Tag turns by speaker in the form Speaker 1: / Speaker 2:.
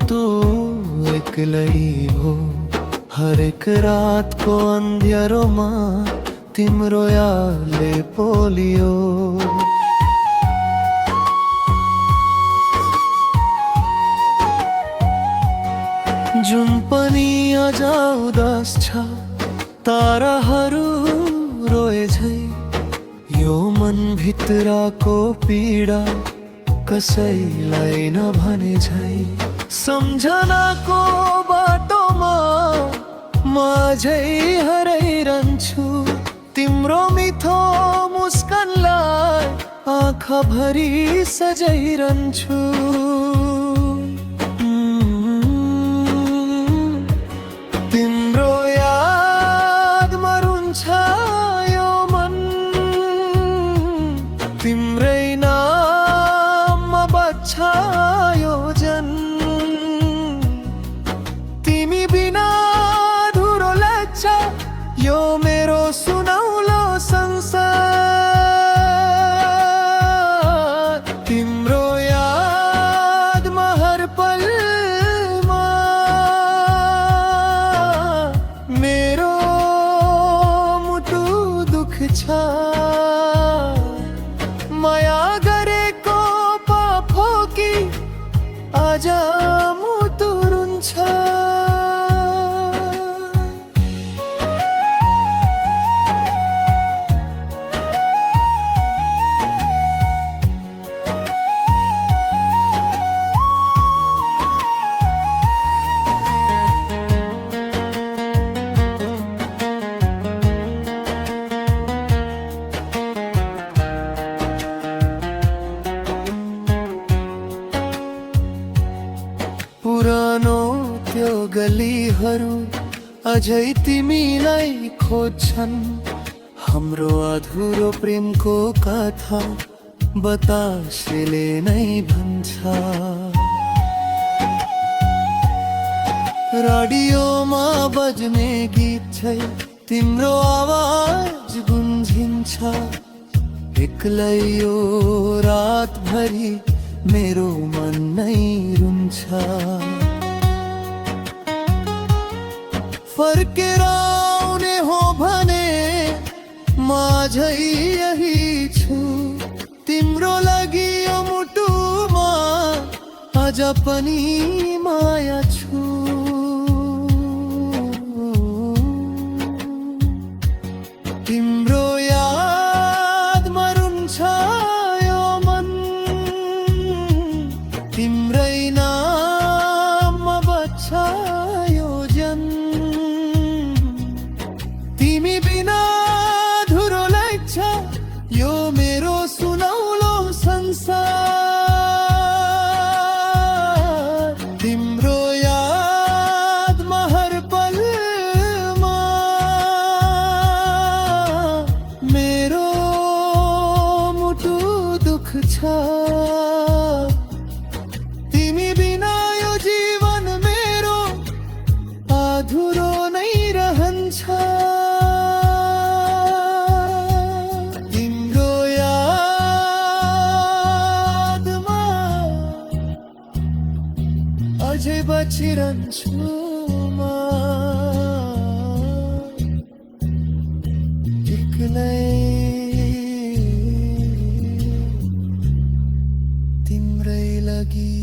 Speaker 1: तू एक्लै हो। हरेक रातको अन्ध्यारोमा तिम्रो यादले पोलियो। जुन पनि आज उदास छ, ताराहरू रोए झै। यो मनभित्रको पीडा कसैलाई नभने झै। सम्झनाको बाटोमा म अझै हराइरहन्छु। तिम्रो मिठो मुस्कानलाई आँखाभरि सजाइरहन्छु। तिम्रो यादमा रुन्छ यो मन, तिम्रै नाममा बज्छ यो जन। तिमी बिना अधुरो लाग्छ यो मेरो सुनौलो संसार। तिम्रो यादमा हर पलमा मेरो मुटु दुख छ। माया गरेको पाप हो कि आज मुटु रुन्छ। पुरानो त्यो गलीहरू अझै तिमीलाई खोज्छन्। हाम्रो अधुरो प्रेमको कथा बतासले नै भन्छ। रेडियोमा बज्ने गीत छै, तिम्रो आवाज गुन्जिन्छ। एक्लै यो रातभरि मेरो मन नै रुन्छ। फर्केर आउने हो भने म अझै यही छु। तिम्रो लागि यो मुटुमा अझ पनि माया छु। तिम्रो यादमा रुन्छ यो मन, तिम्रै नाममा बज्छ यो जन। तिमी बिना अधुरो लाग्छ यो मेरो सुनौलो संसार। तिम्रो यादमा हर पलमा मेरो मुटु दुख छ। तिमी बिना यो जीवन मेरो अधुरो नै रहन्छ। तिम्रो यादमा अझै बचिरहन्छु म एक्लै। तिम्रै लागि